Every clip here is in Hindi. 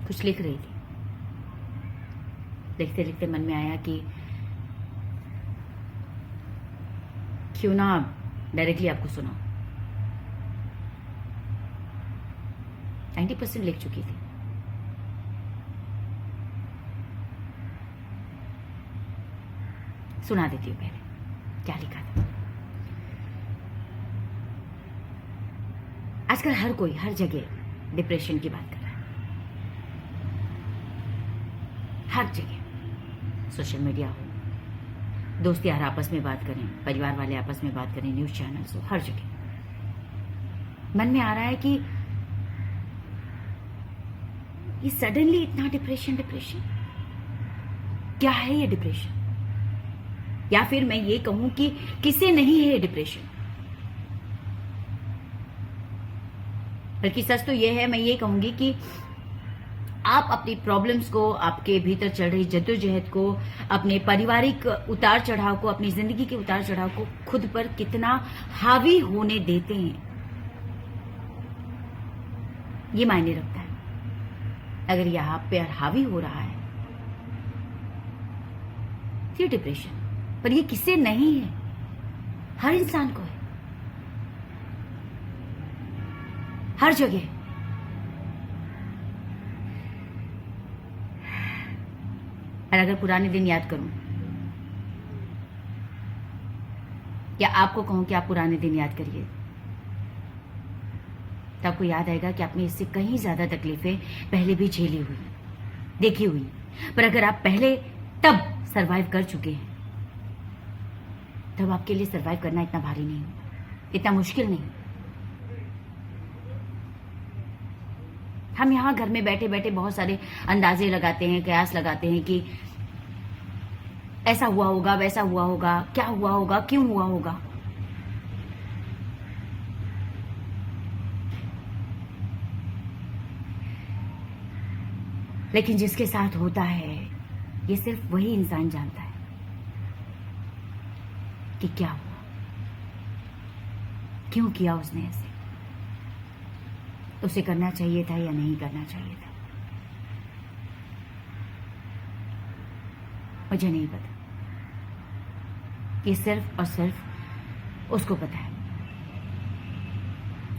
कुछ लिख रही थी। लिखते लिखते मन में आया कि क्यों ना डायरेक्टली आपको सुनाऊं। 90% लिख चुकी थी। सुना देती हूँ पहले क्या लिखा था। आजकल हर कोई हर जगह डिप्रेशन की बात कर रहा है। हर जगह सोशल मीडिया हो, दोस्त यार आपस में बात करें, परिवार वाले आपस में बात करें, न्यूज चैनल्स हो, हर जगह मन में आ रहा है कि ये सडनली इतना डिप्रेशन क्या है ये डिप्रेशन? या फिर मैं ये कहूं कि किसे नहीं है ये डिप्रेशन? बल्कि सच तो ये है, मैं ये कहूंगी कि आप अपनी प्रॉब्लम्स को, आपके भीतर चल रही जद्दोजहद को, अपने पारिवारिक उतार चढ़ाव को, अपनी जिंदगी के उतार चढ़ाव को खुद पर कितना हावी होने देते हैं, ये मायने रखता है। अगर यहां पे हावी हो रहा है तो ये डिप्रेशन, पर ये किसे नहीं है? हर इंसान को है, हर जगह। और अगर पुराने दिन याद करूं या आपको कहूं कि आप पुराने दिन याद करिए, तो आपको याद आएगा कि आपने इससे कहीं ज्यादा तकलीफें पहले भी झेली हुई, देखी हुई। पर अगर आप पहले तब सरवाइव कर चुके हैं, तब आपके लिए सरवाइव करना इतना भारी नहीं होगा, इतना मुश्किल नहीं। हम यहां घर में बैठे बैठे बहुत सारे अंदाजे लगाते हैं, कयास लगाते हैं कि ऐसा हुआ होगा, वैसा हुआ होगा, क्या हुआ होगा, क्यों हुआ होगा। लेकिन जिसके साथ होता है, ये सिर्फ वही इंसान जानता है कि क्या हुआ, क्यों किया उसने ऐसे, उसे करना चाहिए था या नहीं करना चाहिए था। मुझे नहीं पता, ये सिर्फ और सिर्फ उसको पता है।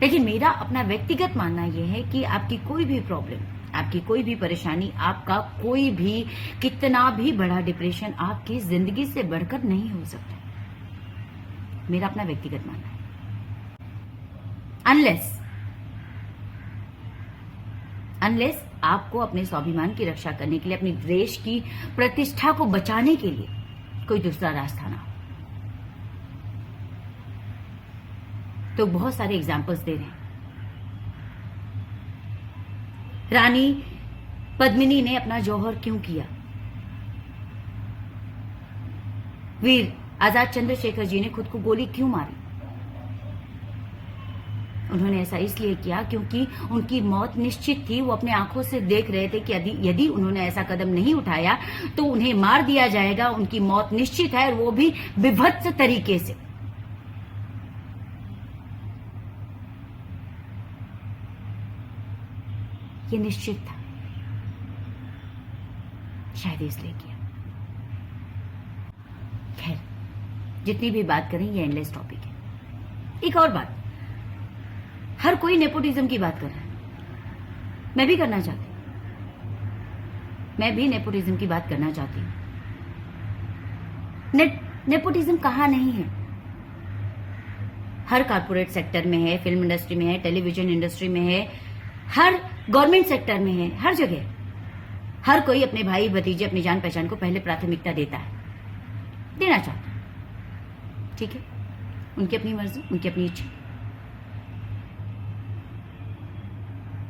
लेकिन मेरा अपना व्यक्तिगत मानना यह है कि आपकी कोई भी प्रॉब्लम, आपकी कोई भी परेशानी, आपका कोई भी कितना भी बड़ा डिप्रेशन आपकी जिंदगी से बढ़कर नहीं हो सकता। मेरा अपना व्यक्तिगत मानना है। अनलेस आपको अपने स्वाभिमान की रक्षा करने के लिए, अपने देश की प्रतिष्ठा को बचाने के लिए कोई दूसरा रास्ता ना हो। तो बहुत सारे एग्जाम्पल्स दे रहे हैं। रानी पद्मिनी ने अपना जौहर क्यों किया? वीर आजाद चंद्रशेखर जी ने खुद को गोली क्यों मारी? उन्होंने ऐसा इसलिए किया क्योंकि उनकी मौत निश्चित थी। वो अपने आंखों से देख रहे थे कि यदि उन्होंने ऐसा कदम नहीं उठाया तो उन्हें मार दिया जाएगा, उनकी मौत निश्चित है, और वो भी विभत्स तरीके से। ये निश्चित था, शायद इसलिए किया। खैर, जितनी भी बात करें ये एंडलेस टॉपिक है। एक और बात, हर कोई नेपोटिज्म की बात कर रहा है, मैं भी करना चाहती हूं, मैं भी नेपोटिज्म की बात करना चाहती हूं। नेपोटिज्म कहां नहीं है? हर कॉर्पोरेट सेक्टर में है, फिल्म इंडस्ट्री में है, टेलीविजन इंडस्ट्री में है, हर गवर्नमेंट सेक्टर में है, हर जगह। हर कोई अपने भाई भतीजे, अपनी जान पहचान को पहले प्राथमिकता देता है, देना चाहता है। ठीक है, उनकी अपनी मर्जी, उनकी अपनी इच्छा।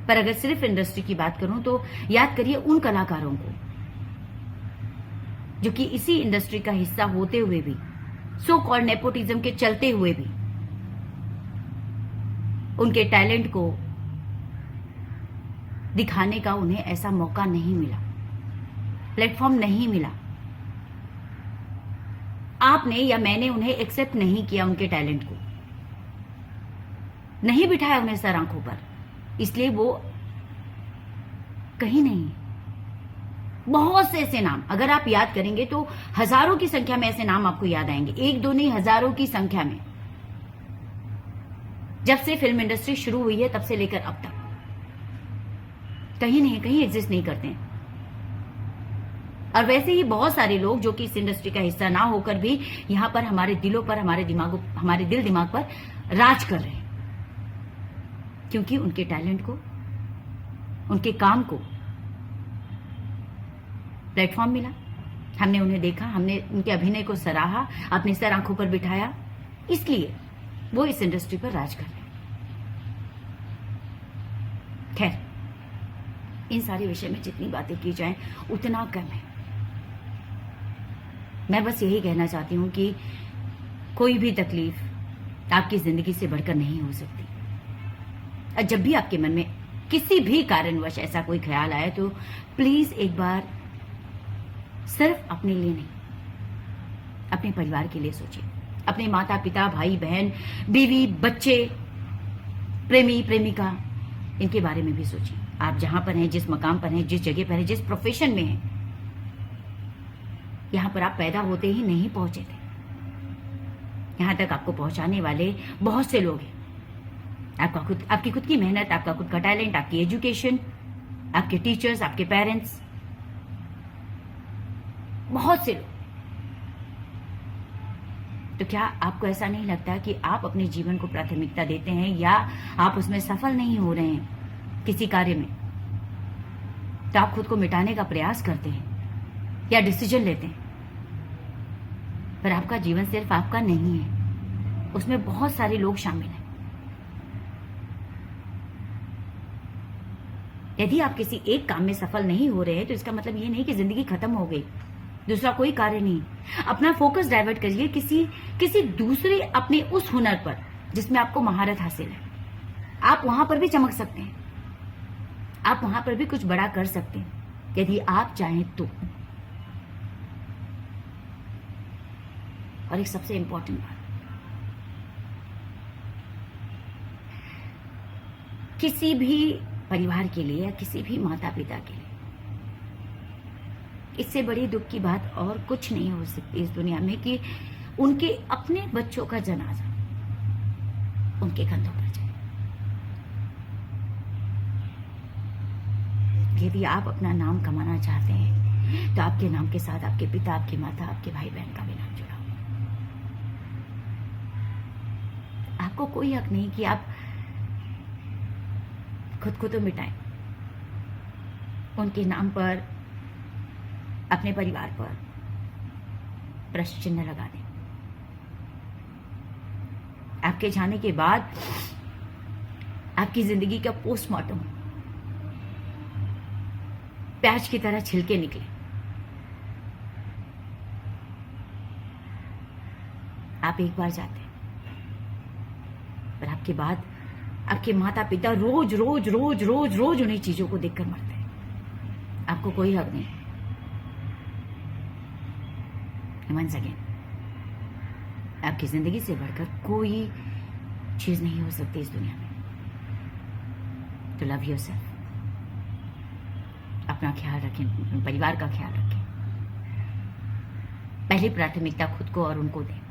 पर अगर सिर्फ इंडस्ट्री की बात करूं तो याद करिए उन कलाकारों को जो कि इसी इंडस्ट्री का हिस्सा होते हुए भी, सो कॉल्ड नेपोटिज्म के चलते हुए भी, उनके टैलेंट को दिखाने का उन्हें ऐसा मौका नहीं मिला, प्लेटफॉर्म नहीं मिला। आपने या मैंने उन्हें एक्सेप्ट नहीं किया, उनके टैलेंट को नहीं बिठाया उन्हें सर आंखों पर, इसलिए वो कहीं नहीं है। बहुत से ऐसे नाम अगर आप याद करेंगे तो हजारों की संख्या में ऐसे नाम आपको याद आएंगे, एक दो नहीं हजारों की संख्या में। जब से फिल्म इंडस्ट्री शुरू हुई है तब से लेकर अब तक कहीं नहीं, कहीं एग्जिस्ट नहीं करते हैं। और वैसे ही बहुत सारे लोग जो कि इस इंडस्ट्री का हिस्सा ना होकर भी यहां पर हमारे दिलों पर, हमारे दिल दिमाग पर राज कर रहे हैं, क्योंकि उनके टैलेंट को, उनके काम को प्लेटफॉर्म मिला, हमने उन्हें देखा, हमने उनके अभिनय को सराहा, अपने सर आंखों पर बिठाया, इसलिए वो इस इंडस्ट्री पर राज कर रहे हैं। खैर, इन सारे विषय में जितनी बातें की जाएं उतना कम है। मैं बस यही कहना चाहती हूं कि कोई भी तकलीफ आपकी जिंदगी से बढ़कर नहीं हो सकती। और जब भी आपके मन में किसी भी कारणवश ऐसा कोई ख्याल आए तो प्लीज एक बार सिर्फ अपने लिए नहीं, अपने परिवार के लिए सोचिए। अपने माता पिता, भाई बहन, बीवी, बच्चे, प्रेमी प्रेमिका, इनके बारे में भी सोचिए। आप जहां पर हैं, जिस मकाम पर हैं, जिस जगह पर हैं, जिस प्रोफेशन में हैं, यहां पर आप पैदा होते ही नहीं पहुंचे थे। यहां तक आपको पहुंचाने वाले बहुत से लोग हैं। आपकी खुद की मेहनत, आपका खुद का टैलेंट, आपकी एजुकेशन, आपके टीचर्स, आपके पेरेंट्स, बहुत से लोग। तो क्या आपको ऐसा नहीं लगता कि आप अपने जीवन को प्राथमिकता देते हैं या आप उसमें सफल नहीं हो रहे हैं किसी कार्य में, तो आप खुद को मिटाने का प्रयास करते हैं या डिसीजन लेते हैं? पर आपका जीवन सिर्फ आपका नहीं है, उसमें बहुत सारे लोग शामिल हैं। यदि आप किसी एक काम में सफल नहीं हो रहे हैं तो इसका मतलब ये नहीं कि जिंदगी खत्म हो गई, दूसरा कोई कार्य नहीं। अपना फोकस डाइवर्ट करिए किसी दूसरे अपने उस हुनर पर जिसमें आपको महारत हासिल है। आप वहां पर भी चमक सकते हैं, आप वहां पर भी कुछ बड़ा कर सकते हैं यदि आप चाहें तो। और एक सबसे इंपॉर्टेंट बात, किसी भी परिवार के लिए या किसी भी माता पिता के लिए इससे बड़ी दुख की बात और कुछ नहीं हो सकती इस दुनिया में कि उनके अपने बच्चों का जनाजा उनके कंधों पर जाए। यदि आप अपना नाम कमाना चाहते हैं तो आपके नाम के साथ आपके पिता, आपकी माता, आपके भाई बहन का भी नाम जुड़ा हो। आपको कोई हक नहीं कि आप खुद को तो मिटाएं, उनके नाम पर, अपने परिवार पर प्रश्न चिन्ह लगा दें। आपके जाने के बाद आपकी जिंदगी का पोस्टमार्टम प्याज की तरह छिलके निकले। आप एक बार जाते हैं, पर आपके बाद आपके माता पिता रोज रोज रोज रोज रोज उन्हीं चीजों को देखकर मरते हैं। आपको कोई हक नहीं। वंस अगेन, आपकी जिंदगी से बढ़कर कोई चीज नहीं हो सकती इस दुनिया में। तो लव योरसेल्फ, अपना ख्याल रखें, परिवार का ख्याल रखें। पहली प्राथमिकता खुद को और उनको दें।